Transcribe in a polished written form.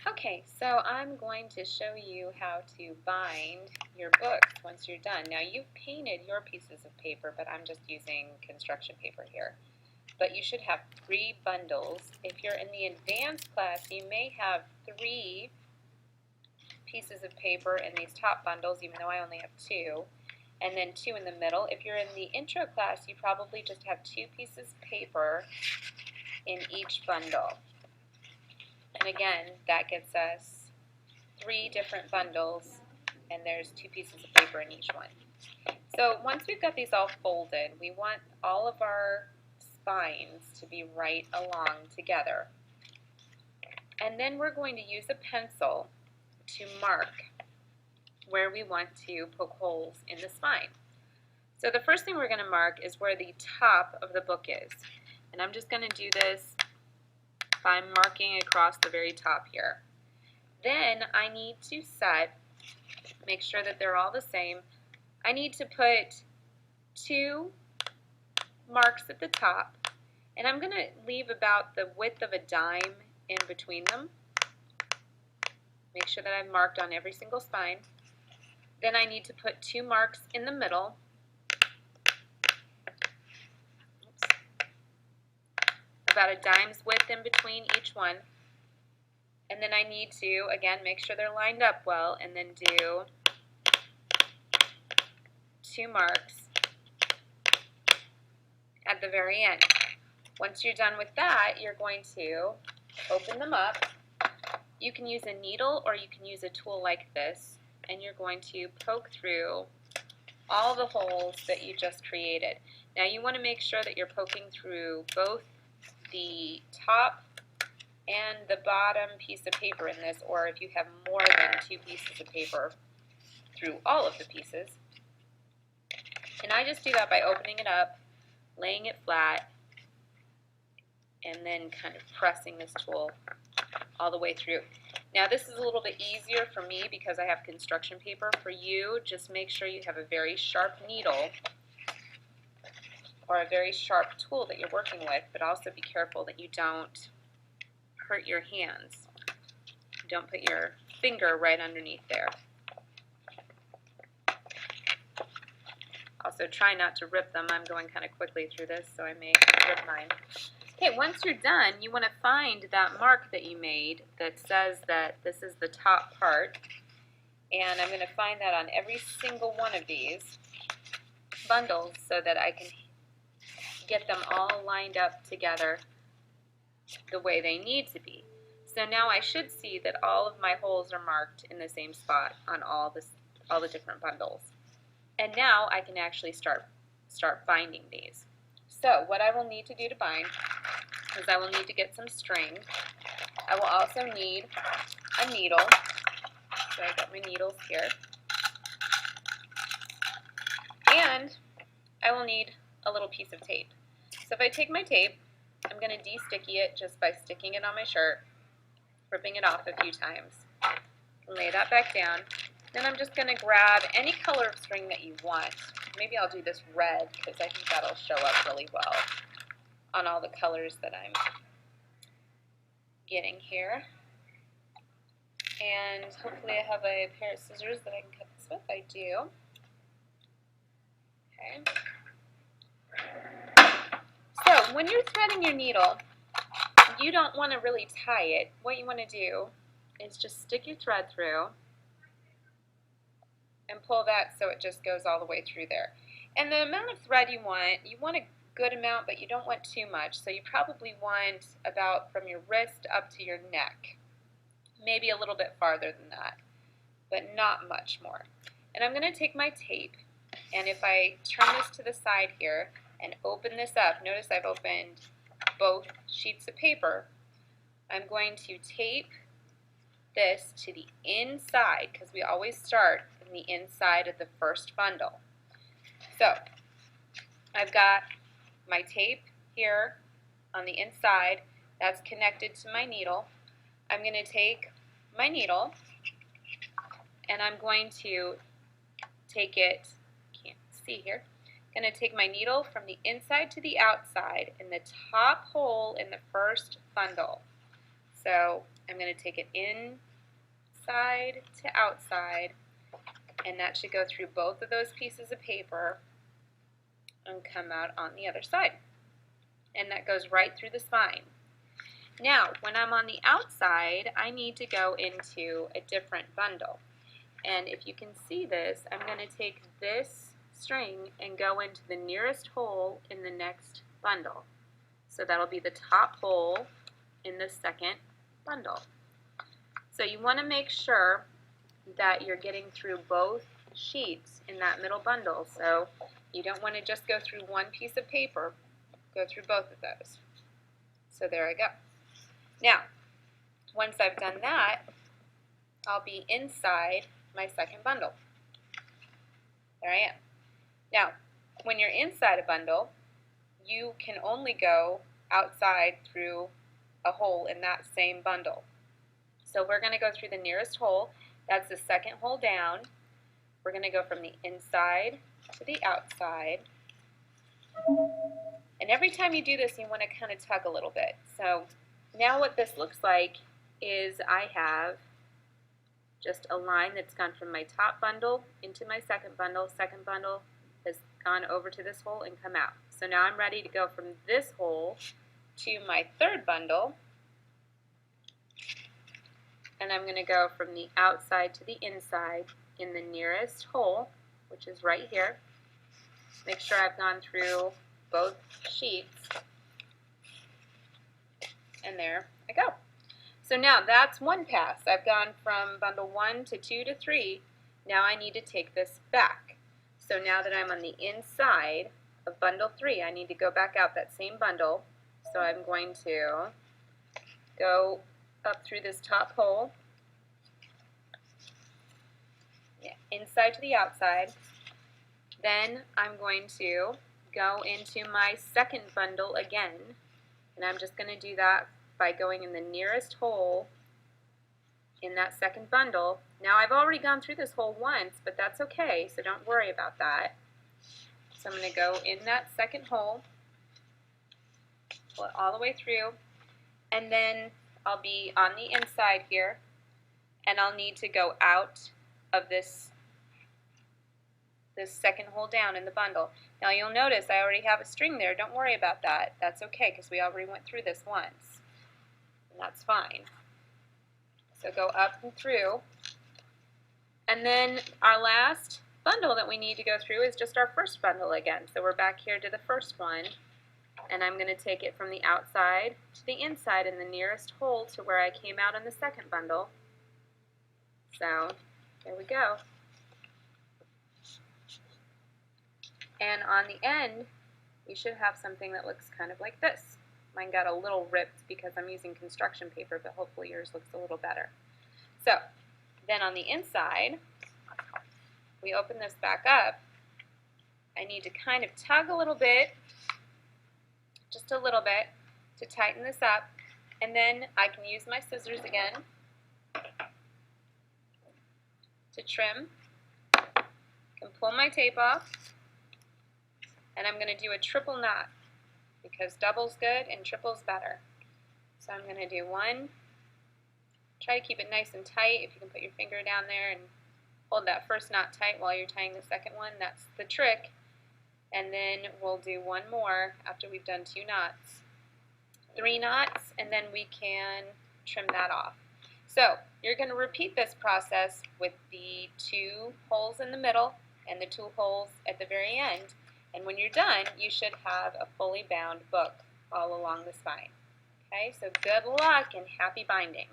Okay, so I'm going to show you how to bind your books once you're done. Now you've painted your pieces of paper, but I'm just using construction paper here. But you should have 3 bundles. If you're in the advanced class, you may have 3 pieces of paper in these top bundles, even though I only have 2, and then 2 in the middle. If you're in the intro class, you probably just have 2 pieces of paper in each bundle. And again, that gets us 3 different bundles, and there's 2 pieces of paper in each one. So once we've got these all folded, we want all of our spines to be right along together. And then we're going to use a pencil to mark where we want to poke holes in the spine. So the first thing we're going to mark is where the top of the book is. And I'm just going to do this by marking across the very top here. Then I need to make sure that they're all the same. I need to put 2 marks at the top, and I'm going to leave about the width of a dime in between them. Make sure that I've marked on every single spine. Then I need to put 2 marks in the middle. About a dime's width in between each one. And then I need to, again, make sure they're lined up well, and then do 2 marks at the very end. Once you're done with that, you're going to open them up. You can use a needle or you can use a tool like this, and you're going to poke through all the holes that you just created. Now you want to make sure that you're poking through both the top and the bottom piece of paper in this, or if you have more than 2 pieces of paper, through all of the pieces. And I just do that by opening it up, laying it flat, and then kind of pressing this tool all the way through. Now this is a little bit easier for me because I have construction paper. For you, just make sure you have a very sharp needle or a very sharp tool that you're working with, but also be careful that you don't hurt your hands. Don't put your finger right underneath there. Also try not to rip them. I'm going kind of quickly through this, so I may rip mine. Okay, once you're done, you want to find that mark that you made that says that this is the top part. And I'm going to find that on every single one of these bundles so that I can get them all lined up together the way they need to be. So now I should see that all of my holes are marked in the same spot on all the different bundles. And now I can actually start binding these. So what I will need to do to bind is I will need to get some string. I will also need a needle. So I got my needles here. And I will need a little piece of tape. So if I take my tape, I'm going to de-sticky it just by sticking it on my shirt, ripping it off a few times. Lay that back down. Then I'm just going to grab any color of string that you want. Maybe I'll do this red because I think that'll show up really well on all the colors that I'm getting here. And hopefully I have a pair of scissors that I can cut this with. I do. Okay. So when you're threading your needle, you don't want to really tie it. What you want to do is just stick your thread through and pull that so it just goes all the way through there. And the amount of thread you want a good amount, but you don't want too much. So you probably want about from your wrist up to your neck. Maybe a little bit farther than that, but not much more. And I'm going to take my tape, and if I turn this to the side here and open this up, notice I've opened both sheets of paper. I'm going to tape this to the inside because we always start in the inside of the first bundle. So I've got my tape here on the inside that's connected to my needle. I'm going to take my needle and I'm going to take it, can't see here, I'm going to take my needle from the inside to the outside in the top hole in the first bundle. So I'm going to take it inside to outside, and that should go through both of those pieces of paper and come out on the other side. And that goes right through the spine. Now, when I'm on the outside, I need to go into a different bundle. And if you can see this, I'm going to take this string and go into the nearest hole in the next bundle. So that'll be the top hole in the second bundle. So you want to make sure that you're getting through both sheets in that middle bundle. So you don't want to just go through one piece of paper, go through both of those. So there I go. Now, once I've done that, I'll be inside my second bundle. There I am. Now, when you're inside a bundle, you can only go outside through a hole in that same bundle. So we're going to go through the nearest hole. That's the second hole down. We're going to go from the inside to the outside. And every time you do this, you want to kind of tug a little bit. So now what this looks like is I have just a line that's gone from my top bundle into my second bundle. Second bundle has gone over to this hole and come out. So now I'm ready to go from this hole to my third bundle. And I'm going to go from the outside to the inside in the nearest hole, which is right here. Make sure I've gone through both sheets. And there I go. So now that's one pass. I've gone from bundle 1 to 2 to 3. Now I need to take this back. So now that I'm on the inside of bundle 3, I need to go back out that same bundle. So I'm going to go up through this top hole, inside to the outside. Then I'm going to go into my second bundle again, and I'm just going to do that by going in the nearest hole in that second bundle. Now I've already gone through this hole once, but that's okay, so don't worry about that. So I'm going to go in that second hole, pull it all the way through, and then I'll be on the inside here, and I'll need to go out of this second hole down in the bundle. Now you'll notice I already have a string there. Don't worry about that. That's okay because we already went through this once. And that's fine. So go up and through. And then our last bundle that we need to go through is just our first bundle again. So we're back here to the first one. And I'm going to take it from the outside to the inside in the nearest hole to where I came out in the second bundle. So there we go. And on the end, we should have something that looks kind of like this. Mine got a little ripped because I'm using construction paper, but hopefully yours looks a little better. So then on the inside, we open this back up. I need to kind of tug a little bit, just a little bit, to tighten this up. And then I can use my scissors again to trim. I can pull my tape off. And I'm going to do a triple knot because double's good and triple's better. So I'm going to do one. Try to keep it nice and tight. If you can put your finger down there and hold that first knot tight while you're tying the second one, that's the trick. And then we'll do one more after we've done 2 knots. 3 knots, and then we can trim that off. So you're going to repeat this process with the 2 holes in the middle and the 2 holes at the very end. And when you're done, you should have a fully bound book all along the spine. Okay, so good luck and happy binding.